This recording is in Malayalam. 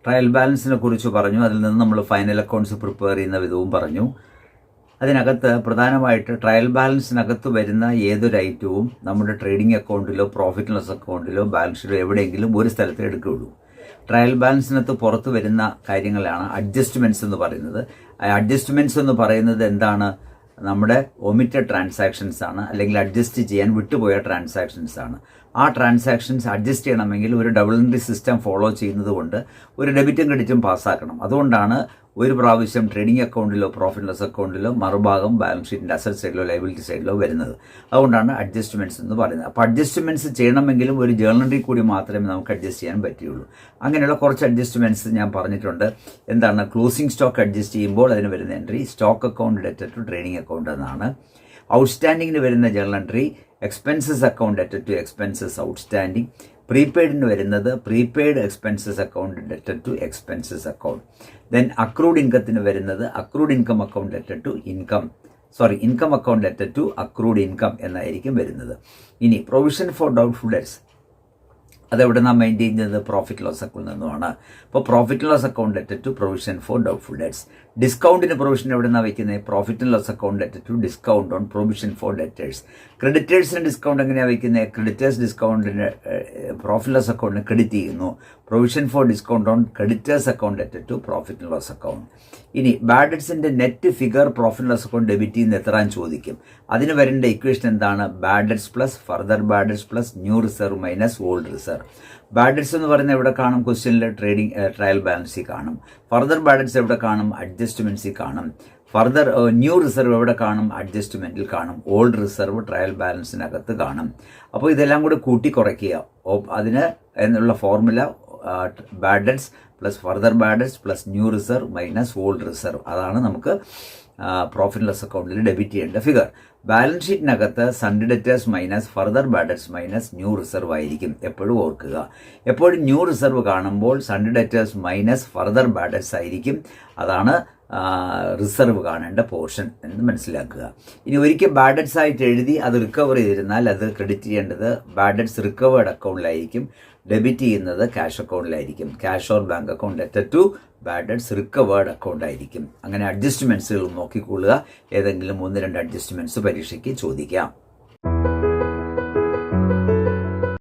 ട്രയൽ ബാലൻസിനെ കുറിച്ച് പറഞ്ഞു. അതിൽ നിന്ന് നമ്മൾ ഫൈനൽ അക്കൗണ്ട്സ് പ്രിപ്പയർ ചെയ്യുന്ന വിധവും പറഞ്ഞു. അതിനകത്ത് പ്രധാനമായിട്ട് ട്രയൽ ബാലൻസിനകത്ത് വരുന്ന ഏതൊരു ഐറ്റവും നമ്മുടെ ട്രേഡിംഗ് അക്കൗണ്ടിലോ പ്രോഫിറ്റ് ആൻഡ് ലോസ് അക്കൗണ്ടിലോ ബാലൻസ് ഷീറ്റിലോ എവിടെയെങ്കിലും ഒരു സ്ഥലത്ത് എടുക്കുകയുള്ളൂ. ട്രയൽ ബാലൻസിനകത്ത് പുറത്ത് വരുന്ന കാര്യങ്ങളാണ് അഡ്ജസ്റ്റ്മെന്റ്സ് എന്ന് പറയുന്നത്. അഡ്ജസ്റ്റ്മെന്റ്സ് എന്ന് പറയുന്നത് എന്താണ്? നമ്മുടെ ഒമിറ്റഡ് ട്രാൻസാക്ഷൻസ് ആണ്, അല്ലെങ്കിൽ അഡ്ജസ്റ്റ് ചെയ്യാൻ വിട്ടുപോയ ട്രാൻസാക്ഷൻസ് ആണ്. ആ ട്രാൻസാക്ഷൻസ് അഡ്ജസ്റ്റ് ചെയ്യണമെങ്കിൽ ഒരു ഡബിൾ എൻട്രി സിസ്റ്റം ഫോളോ ചെയ്യുന്നത് കൊണ്ട് ഒരു ഡെബിറ്റും ക്രെഡിറ്റും പാസ്സാക്കണം. അതുകൊണ്ടാണ് ഒരു പ്രാവശ്യം ട്രേഡിംഗ് അക്കൗണ്ടിലോ പ്രോഫിറ്റ് ലോസ് അക്കൗണ്ടിലോ മറുഭാഗം ബാലൻസ് ഷീറ്റിൻ്റെ അസറ്റ് സൈഡിലോ ലയബിലിറ്റി സൈഡിലോ വരുന്നത്. അതുകൊണ്ടാണ് അഡ്ജസ്റ്റ്മെന്റ്സ് എന്ന് പറയുന്നത്. അപ്പോൾ അഡ്ജസ്റ്റ്മെന്റ്സ് ചെയ്യണമെങ്കിലും ഒരു ജേർണൽ എൻട്രി കൂടി മാത്രമേ നമുക്ക് അഡ്ജസ്റ്റ് ചെയ്യാൻ പറ്റുകയുള്ളൂ. അങ്ങനെയുള്ള കുറച്ച് അഡ്ജസ്റ്റ്മെന്റ്സ് ഞാൻ പറഞ്ഞിട്ടുണ്ട്. എന്താണ്? ക്ലോസിംഗ് സ്റ്റോക്ക് അഡ്ജസ്റ്റ് ചെയ്യുമ്പോൾ അതിന് വരുന്ന എൻട്രി സ്റ്റോക്ക് അക്കൗണ്ട് ഡെറ്റഡ് ടു ട്രേഡിംഗ് അക്കൗണ്ട് എന്നാണ്. ഔട്ട്സ്റ്റാൻഡിങ്ങിന് വരുന്ന ജേർണൽ എൻട്രി എക്സ്പെൻസസ് അക്കൗണ്ട് ഡെറ്റഡ് ടു എക്സ്പെൻസസ് ഔട്ട്സ്റ്റാൻഡിങ്. പ്രീപെയ്ഡിന് വരുന്നത് പ്രീപെയ്ഡ് എക്സ്പെൻസസ് അക്കൗണ്ട് ഡെറ്റഡ് to expenses account. Then accrued ഇൻകത്തിന് വരുന്നത് അക്രൂഡ് ഇൻകം അക്കൗണ്ട് ഡെറ്റഡ് ടു ഇൻകം അക്കൗണ്ട് ഡെറ്റഡ് ടു അക്രൂഡ് ഇൻകം എന്നായിരിക്കും വരുന്നത്. ഇനി പ്രൊവിഷൻ ഫോർ ഡൗട്ട്ഫുൾ ഡെറ്റ്സ് അതെവിടെ നാം മെയിൻറ്റെയിൻ ചെയ്യുന്നത്? പ്രോഫിറ്റ് ലോസ് അക്കൗണ്ടിൽ നിന്നുമാണ്. അപ്പോൾ പ്രോഫിറ്റ് ലോസ് അക്കൗണ്ട് ഡെറ്റഡ് to provision for doubtful debts. ഡിസ്കൗണ്ടിന് പ്രൊവിഷൻ എവിടെ നിന്നാണ് വയ്ക്കുന്നത്? പ്രോഫിറ്റ് ലോസ് അക്കൗണ്ട് ഡെറ്റഡ് to discount on provision for debtors. ക്രെഡിറ്റേഴ്സിന് ഡിസ്കൗണ്ട് എങ്ങനെയാണ് വയ്ക്കുന്നത്? ക്രെഡിറ്റേഴ്സ് ഡിസ്കൗണ്ടിന് പ്രോഫിറ്റ് ലോസ് അക്കൗണ്ടിന് ക്രെഡിറ്റ് ചെയ്യുന്നു. Provision for discount on creditors account ഡെറ്റഡ് ടു പ്രോഫിറ്റ് ലോസ് അക്കൗണ്ട്. ഇനി ബാഡ് ഡെറ്റ്സിന്റെ net figure profit loss account debit ചെയ്യുന്ന എത്രാൻ ചോദിക്കും. അതിന് വരേണ്ട ഇക്വേഷൻ എന്താണ്? Bad debts plus further bad debts plus new reserve minus old reserve. Bad debts എന്ന് പറയുന്നത് എവിടെ കാണും? ക്വസ്റ്റ്യനിൽ ട്രയൽ ബാലൻസിൽ കാണും. ഫർദർ ബാഡ് ഡെറ്റ്സ് എവിടെ കാണും? അഡ്ജസ്റ്റ്മെന്റ്സിൽ കാണും. ഫർദർ ന്യൂ റിസർവ് എവിടെ കാണും? അഡ്ജസ്റ്റ്മെന്റിൽ കാണും. ഓൾഡ് റിസർവ് ട്രയൽ ബാലൻസിനകത്ത് കാണും. അപ്പോൾ ഇതെല്ലാം കൂടെ കൂട്ടി കുറയ്ക്കുക. അതിന് എന്നുള്ള formula bad debts plus further bad debts plus new reserve minus old reserve. അതാണ് നമുക്ക് പ്രോഫിറ്റ് ലോസ് അക്കൗണ്ടിൽ ഡെബിറ്റ് ചെയ്യേണ്ട ഫിഗർ. ബാലൻസ് ഷീറ്റിനകത്ത് sundry debtors minus further bad debts minus new reserve ആയിരിക്കും. എപ്പോഴും ഓർക്കുക, എപ്പോഴും ന്യൂ റിസർവ് കാണുമ്പോൾ sundry debtors minus further bad debts ആയിരിക്കും. അതാണ് റിസർവ് കാണേണ്ട പോർഷൻ എന്ന് മനസ്സിലാക്കുക. ഇനി ഒരിക്കൽ ബാഡ് ഡെറ്റ്സ് ആയിട്ട് എഴുതി അത് റിക്കവർ ചെയ്തിരുന്നാൽ അത് ക്രെഡിറ്റ് ചെയ്യേണ്ടത് ബാഡ് ഡെറ്റ്സ് റിക്കവേർഡ് അക്കൗണ്ടിലായിരിക്കും. ഡെബിറ്റ് ചെയ്യുന്നത് ക്യാഷ് അക്കൗണ്ടിലായിരിക്കും. ക്യാഷ് ഓർ ബാങ്ക് അക്കൗണ്ട് ഡെറ്റഡ് to bad debts recovered account ആയിരിക്കും. അങ്ങനെ അഡ്ജസ്റ്റ്മെന്റ്സുകൾ നോക്കിക്കൊള്ളുക. ഏതെങ്കിലും 1-2 അഡ്ജസ്റ്റ്മെന്റ്സ് പരീക്ഷയ്ക്ക് ചോദിക്കാം.